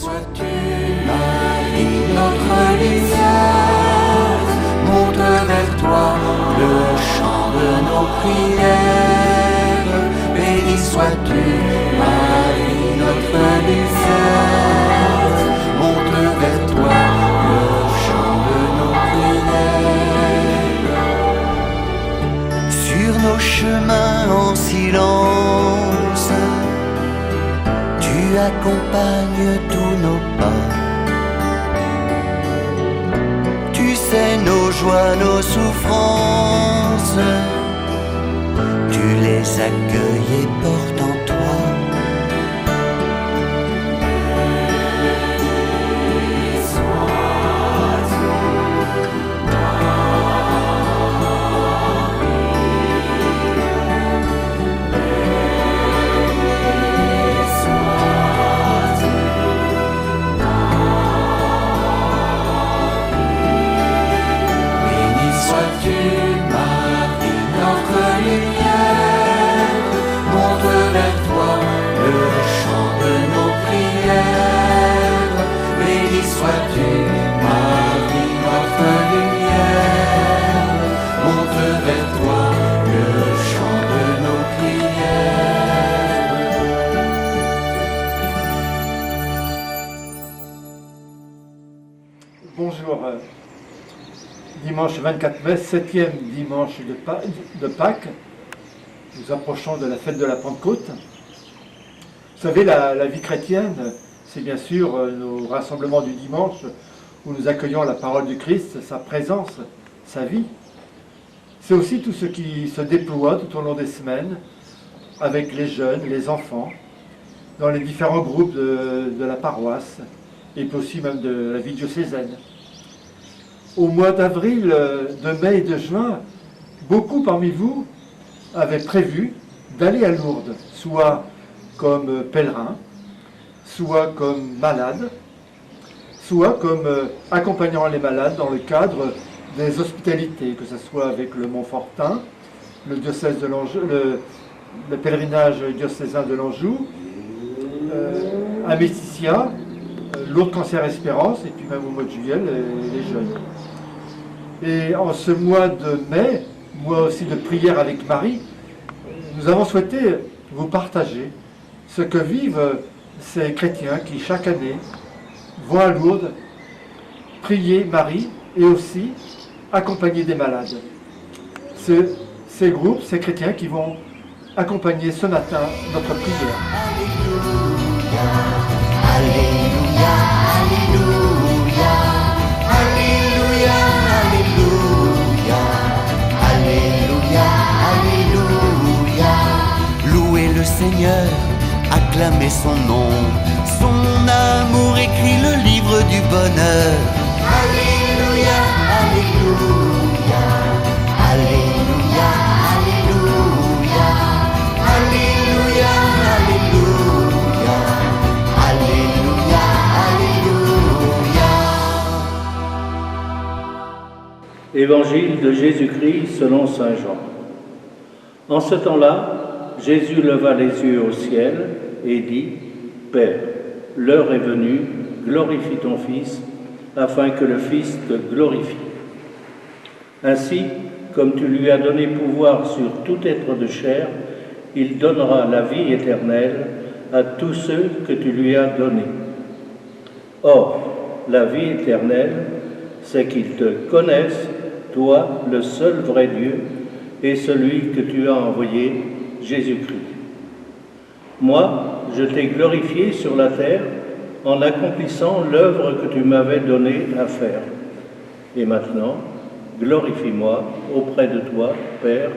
sois-tu, Marie, notre lumière. Monte vers toi le chant de nos prières. Béni sois-tu, Marie, notre lumière. Monte vers toi le chant de nos prières. Sur nos chemins en silence, tu accompagnes tous nos pas. Tu sais nos joies, nos souffrances. Tu les accueilles et portes en toi. Bonjour, dimanche 24 mai, 7e dimanche de Pâques. Nous approchons de la fête de la Pentecôte. Vous savez, la vie chrétienne, c'est bien sûr nos rassemblements du dimanche où nous accueillons la parole du Christ, sa présence, sa vie. C'est aussi tout ce qui se déploie tout au long des semaines avec les jeunes, les enfants, dans les différents groupes de la paroisse et puis aussi même de la vie diocésaine. Au mois d'avril, de mai et de juin, beaucoup parmi vous avaient prévu d'aller à Lourdes, soit comme pèlerins, soit comme malades, soit comme accompagnant les malades dans le cadre des hospitalités, que ce soit avec le Montfortin, le diocèse de l'Anjou, le pèlerinage diocésain de l'Anjou, à Métitia, Lourdes Cancer Espérance, et puis même au mois de juillet, les jeunes. Et en ce mois de mai, mois aussi de prière avec Marie, nous avons souhaité vous partager ce que vivent ces chrétiens qui, chaque année, vont à Lourdes prier Marie et aussi accompagner des malades. Ces groupes, ces chrétiens qui vont accompagner ce matin notre prière. Alléluia, Alléluia, Alléluia, Alléluia, Alléluia, Alléluia. Louez le Seigneur, acclamez son nom, son amour écrit le livre du bonheur. Alléluia, Alléluia, Alléluia, Alléluia, Alléluia, Alléluia, Alléluia, Alléluia. Évangile de Jésus-Christ selon saint Jean. En ce temps-là, Jésus leva les yeux au ciel et dit : Père, l'heure est venue, glorifie ton Fils, afin que le Fils te glorifie. Ainsi, comme tu lui as donné pouvoir sur tout être de chair, il donnera la vie éternelle à tous ceux que tu lui as donnés. Or, la vie éternelle, c'est qu'ils te connaissent, toi, le seul vrai Dieu, et celui que tu as envoyé, Jésus-Christ. Moi, je t'ai glorifié sur la terre en accomplissant l'œuvre que tu m'avais donnée à faire. Et maintenant, glorifie-moi auprès de toi, Père,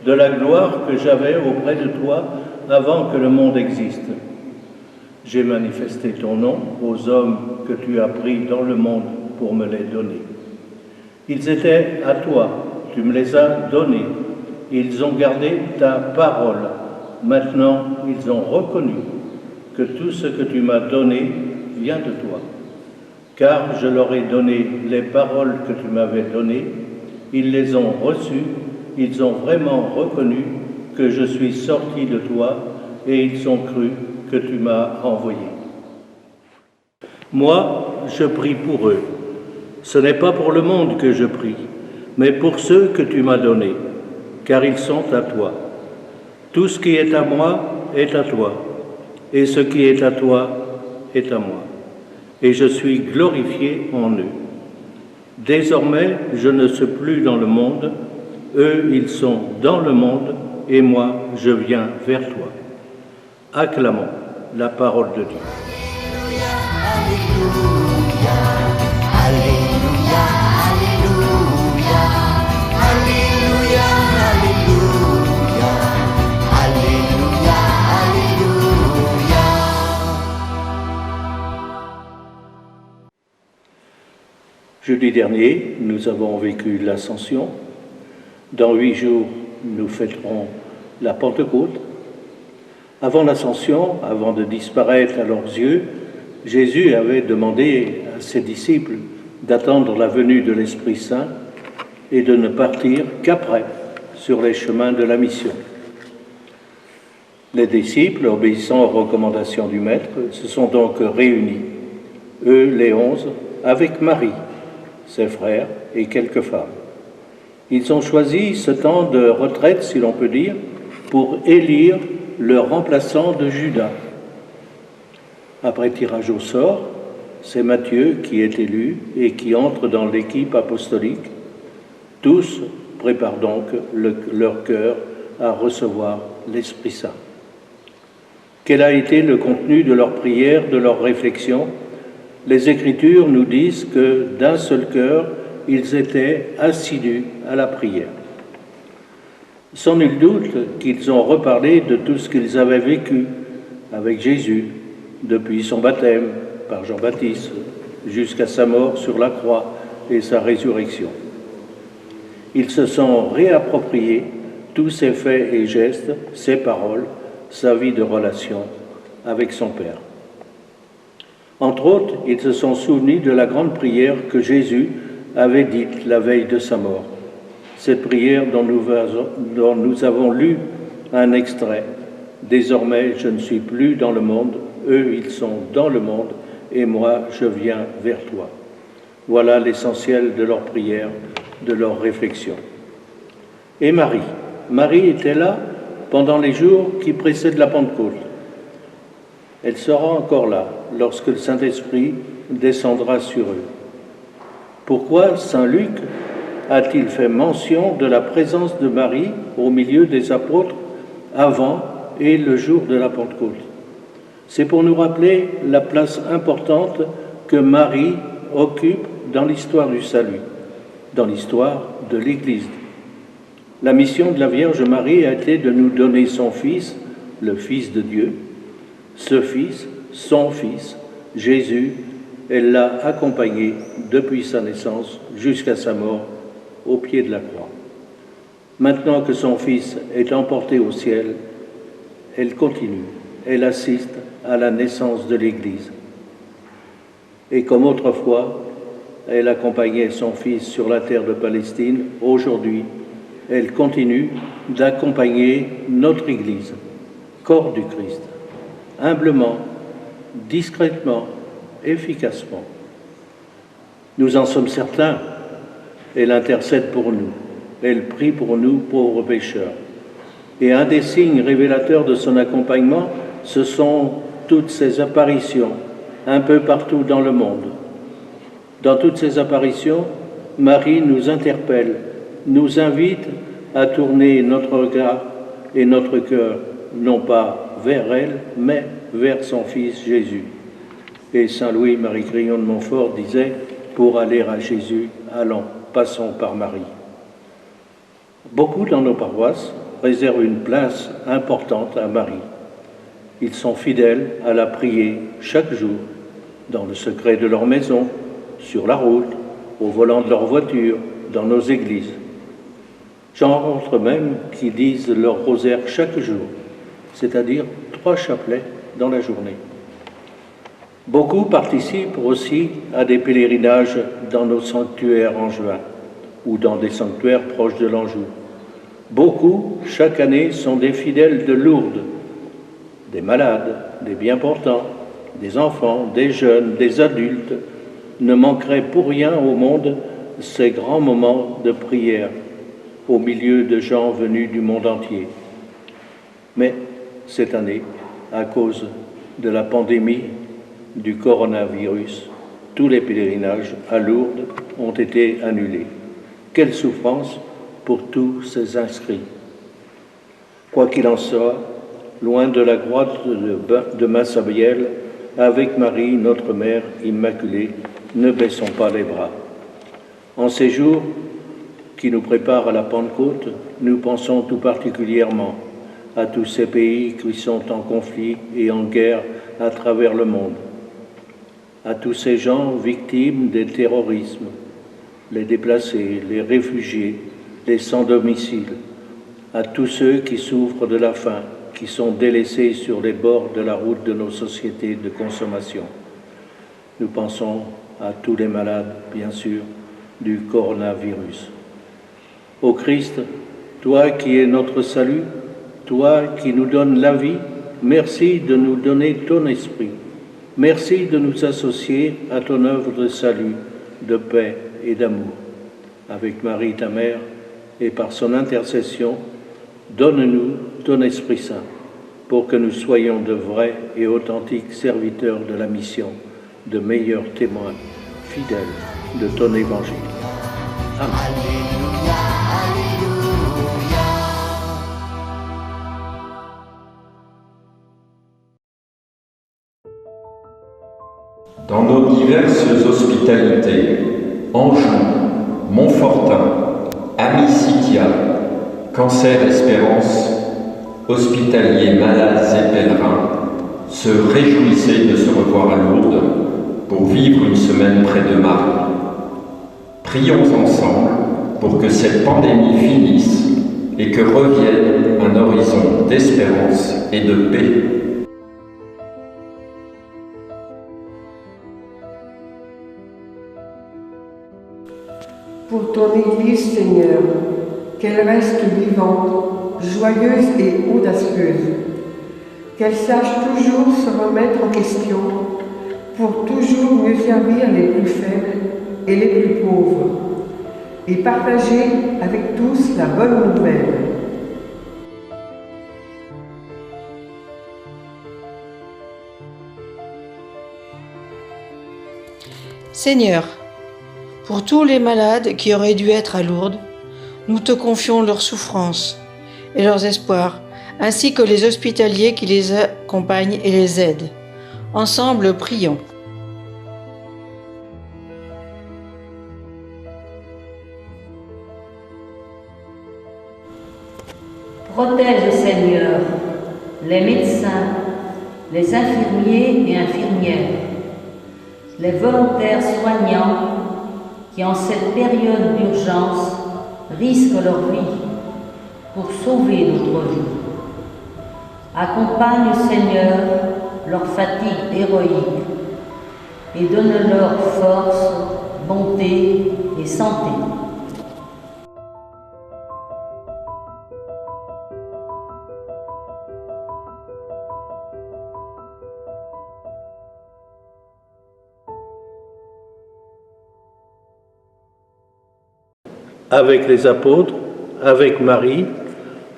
de la gloire que j'avais auprès de toi avant que le monde existe. J'ai manifesté ton nom aux hommes que tu as pris dans le monde pour me les donner. Ils étaient à toi, tu me les as donnés. Ils ont gardé ta parole. Maintenant, ils ont reconnu que tout ce que tu m'as donné vient de toi. Car je leur ai donné les paroles que tu m'avais données, ils les ont reçues, ils ont vraiment reconnu que je suis sorti de toi et ils ont cru que tu m'as envoyé. Moi, je prie pour eux. Ce n'est pas pour le monde que je prie, mais pour ceux que tu m'as donnés, car ils sont à toi. Tout ce qui est à moi est à toi, et ce qui est à toi est à moi. Et je suis glorifié en eux. Désormais, je ne suis plus dans le monde, eux, ils sont dans le monde, et moi, je viens vers toi. Acclamons la parole de Dieu. Alléluia, Alléluia, Alléluia, Alléluia, Alléluia, Alléluia, Alléluia. Jeudi dernier, nous avons vécu l'Ascension. Dans 8 jours, nous fêterons la Pentecôte. Avant l'Ascension, avant de disparaître à leurs yeux, Jésus avait demandé à ses disciples d'attendre la venue de l'Esprit Saint et de ne partir qu'après sur les chemins de la mission. Les disciples, obéissant aux recommandations du Maître, se sont donc réunis, eux les 11, avec Marie, ses frères et quelques femmes. Ils ont choisi ce temps de retraite, si l'on peut dire, pour élire le remplaçant de Judas. Après tirage au sort, c'est Matthieu qui est élu et qui entre dans l'équipe apostolique. Tous préparent donc leur cœur à recevoir l'Esprit Saint. Quel a été le contenu de leur prière, de leur réflexion? Les Écritures nous disent que d'un seul cœur, ils étaient assidus à la prière. Sans nul doute qu'ils ont reparlé de tout ce qu'ils avaient vécu avec Jésus, depuis son baptême par Jean-Baptiste jusqu'à sa mort sur la croix et sa résurrection. Ils se sont réappropriés tous ses faits et gestes, ses paroles, sa vie de relation avec son Père. Entre autres, ils se sont souvenus de la grande prière que Jésus avait dite la veille de sa mort. Cette prière dont nous avons lu un extrait. Désormais, je ne suis plus dans le monde, eux, ils sont dans le monde, et moi, je viens vers toi. Voilà l'essentiel de leur prière, de leur réflexion. Et Marie. Marie était là pendant les jours qui précèdent la Pentecôte. Elle sera encore là lorsque le Saint-Esprit descendra sur eux. Pourquoi Saint Luc a-t-il fait mention de la présence de Marie au milieu des apôtres avant et le jour de la Pentecôte? C'est pour nous rappeler la place importante que Marie occupe dans l'histoire du salut, dans l'histoire de l'Église. La mission de la Vierge Marie a été de nous donner son Fils, le Fils de Dieu. Ce Fils, son Fils, Jésus, elle l'a accompagné depuis sa naissance jusqu'à sa mort au pied de la croix. Maintenant que son Fils est emporté au ciel, elle continue, elle assiste à la naissance de l'Église. Et comme autrefois, elle accompagnait son Fils sur la terre de Palestine, aujourd'hui, elle continue d'accompagner notre Église, corps du Christ, humblement, discrètement, efficacement. Nous en sommes certains, elle intercède pour nous, elle prie pour nous, pauvres pécheurs. Et un des signes révélateurs de son accompagnement, ce sont toutes ces apparitions, un peu partout dans le monde. Dans toutes ces apparitions, Marie nous interpelle, nous invite à tourner notre regard et notre cœur, non pas vers elle, mais vers son Fils Jésus. Et Saint Louis-Marie Grignon de Montfort disait, pour aller à Jésus, allons, passons par Marie. Beaucoup dans nos paroisses réservent une place importante à Marie. Ils sont fidèles à la prier chaque jour, dans le secret de leur maison, sur la route, au volant de leur voiture, dans nos églises. J'en rencontre même qui disent leur rosaire chaque jour, c'est-à-dire 3 chapelets dans la journée. Beaucoup participent aussi à des pèlerinages dans nos sanctuaires en juin ou dans des sanctuaires proches de l'Anjou. Beaucoup, chaque année, sont des fidèles de Lourdes, des malades, des bien portants, des enfants, des jeunes, des adultes, ne manqueraient pour rien au monde ces grands moments de prière au milieu de gens venus du monde entier. Mais cette année, à cause de la pandémie du coronavirus, tous les pèlerinages à Lourdes ont été annulés. Quelle souffrance pour tous ces inscrits. Quoi qu'il en soit, loin de la grotte de Massabielle, avec Marie, notre Mère Immaculée, ne baissons pas les bras. En ces jours qui nous préparent à la Pentecôte, nous pensons tout particulièrement à tous ces pays qui sont en conflit et en guerre à travers le monde, à tous ces gens victimes des terrorismes, les déplacés, les réfugiés, les sans domicile, à tous ceux qui souffrent de la faim, qui sont délaissés sur les bords de la route de nos sociétés de consommation. Nous pensons à tous les malades, bien sûr, du coronavirus. Ô Christ, toi qui es notre salut, toi qui nous donnes la vie, merci de nous donner ton esprit. Merci de nous associer à ton œuvre de salut, de paix et d'amour. Avec Marie, ta mère, et par son intercession, donne-nous ton Esprit Saint pour que nous soyons de vrais et authentiques serviteurs de la mission, de meilleurs témoins fidèles de ton Évangile. Amen. Alléluia, Alléluia. Dans nos diverses hospitalités, Anjou, Montfortin, Amicitia, Cancer Espérance, hospitaliers, malades et pèlerins, se réjouissaient de se revoir à Lourdes pour vivre une semaine près de Marie. Prions ensemble pour que cette pandémie finisse et que revienne un horizon d'espérance et de paix. Pour ton Église, Seigneur, qu'elle reste vivante, joyeuse et audacieuse, qu'elle sache toujours se remettre en question pour toujours mieux servir les plus faibles et les plus pauvres, et partager avec tous la bonne nouvelle. Seigneur, pour tous les malades qui auraient dû être à Lourdes, nous te confions leurs souffrances et leurs espoirs, ainsi que les hospitaliers qui les accompagnent et les aident. Ensemble, prions. Protège, Seigneur, les médecins, les infirmiers et infirmières, les volontaires soignants qui, en cette période d'urgence, risquent leur vie pour sauver notre vie. Accompagne, Seigneur, leur fatigue héroïque et donne-leur force, bonté et santé. Avec les apôtres, avec Marie,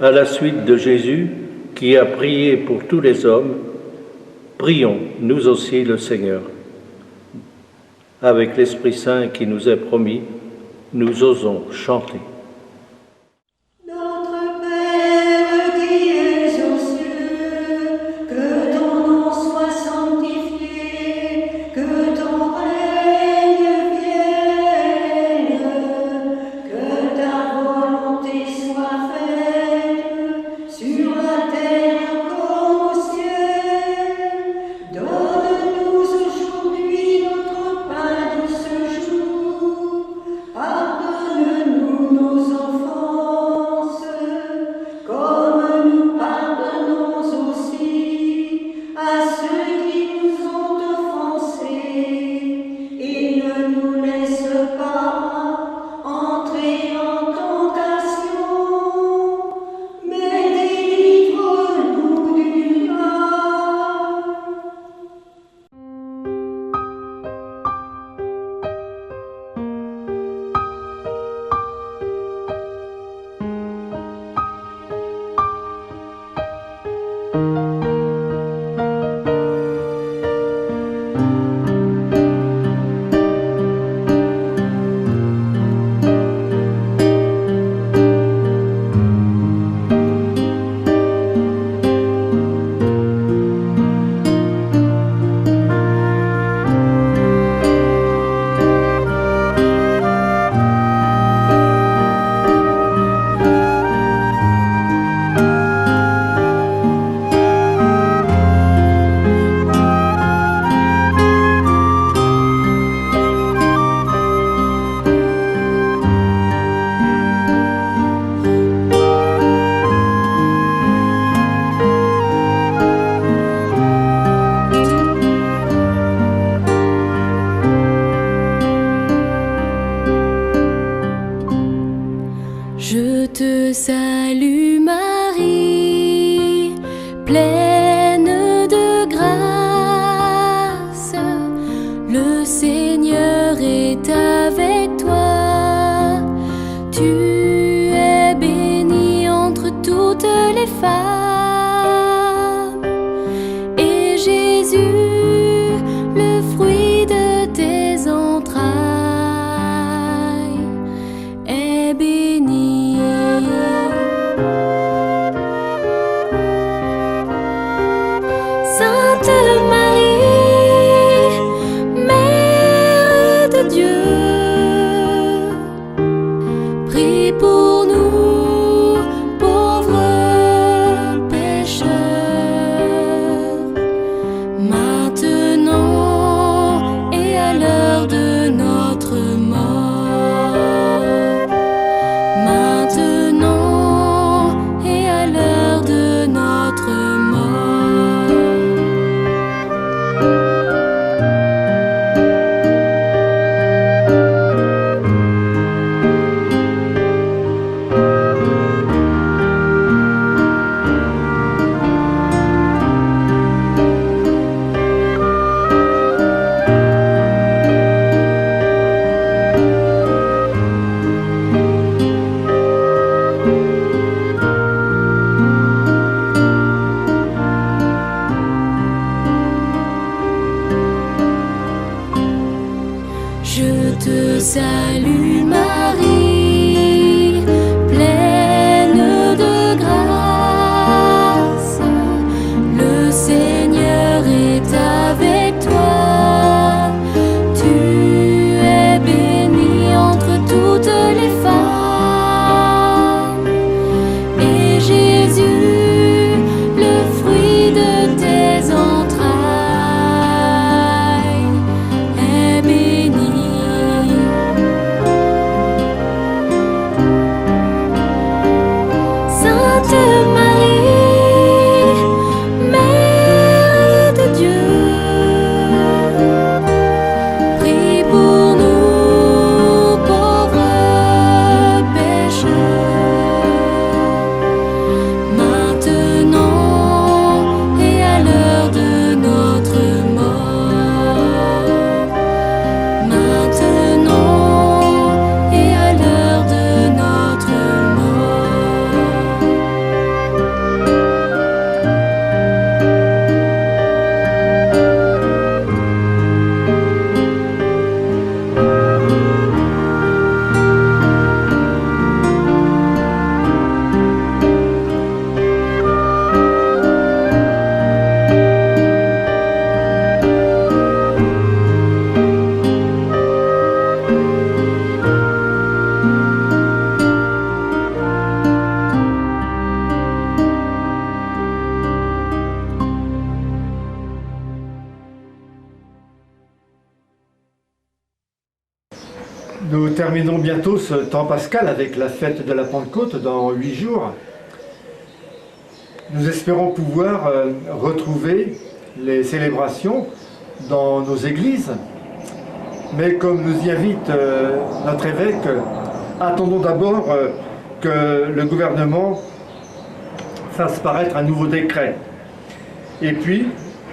à la suite de Jésus qui a prié pour tous les hommes, prions nous aussi le Seigneur. Avec l'Esprit Saint qui nous est promis, nous osons chanter. Notre Père qui es aux cieux, que ton nom soit sanctifié, que ton règne vienne, que ta volonté soit faite sur la terre comme au ciel. Donne-nous aujourd'hui notre pain de ce jour. Pardonne-nous nos Je te salue Marie, pleine de grâce, le Seigneur est avec toi. Tu es bénie entre toutes les femmes, et Jésus, le fruit de tes entrailles, est béni. Sainte Marie, Mère de Dieu, prie pour nous pauvres pécheurs, maintenant et à l'heure de notre mort. Maintenant et à l'heure de notre mort. Je te salue Marie, pleine de grâce, le Seigneur est avec toi. Tu es bénie entre toutes les femmes, et Jésus, le fruit de tes entrailles, est béni. Sainte Marie, Mère de Dieu, prie pour nous pauvres pécheurs, maintenant et à l'heure de notre mort. Maintenant et à l'heure de notre mort. Nous terminons bientôt ce temps pascal avec la fête de la Pentecôte dans 8 jours. Nous espérons pouvoir retrouver les célébrations dans nos églises. Mais comme nous y invite notre évêque, attendons d'abord que le gouvernement fasse paraître un nouveau décret. Et puis,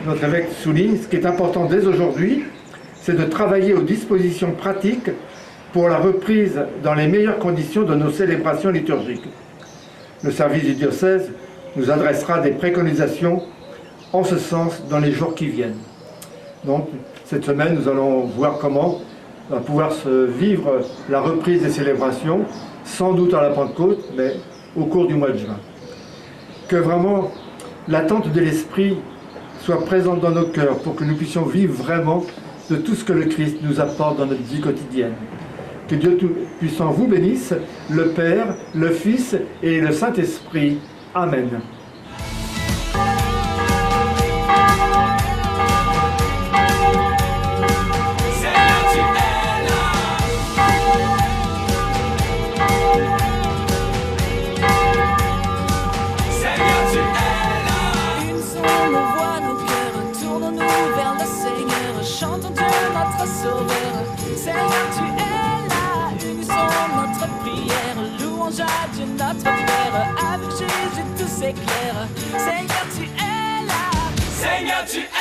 notre évêque souligne, ce qui est important dès aujourd'hui, c'est de travailler aux dispositions pratiques pour la reprise dans les meilleures conditions de nos célébrations liturgiques. Le service du diocèse nous adressera des préconisations en ce sens dans les jours qui viennent. Donc, cette semaine, nous allons voir comment va pouvoir se vivre la reprise des célébrations, sans doute à la Pentecôte, mais au cours du mois de juin. Que vraiment l'attente de l'Esprit soit présente dans nos cœurs pour que nous puissions vivre vraiment de tout ce que le Christ nous apporte dans notre vie quotidienne. Que Dieu Tout-Puissant vous bénisse, le Père, le Fils et le Saint-Esprit. Amen. Seigneur, tu es là, unissons notre prière, louange à Dieu notre Père, avec Jésus tout s'éclaire. Seigneur, tu es là, Seigneur, tu es là.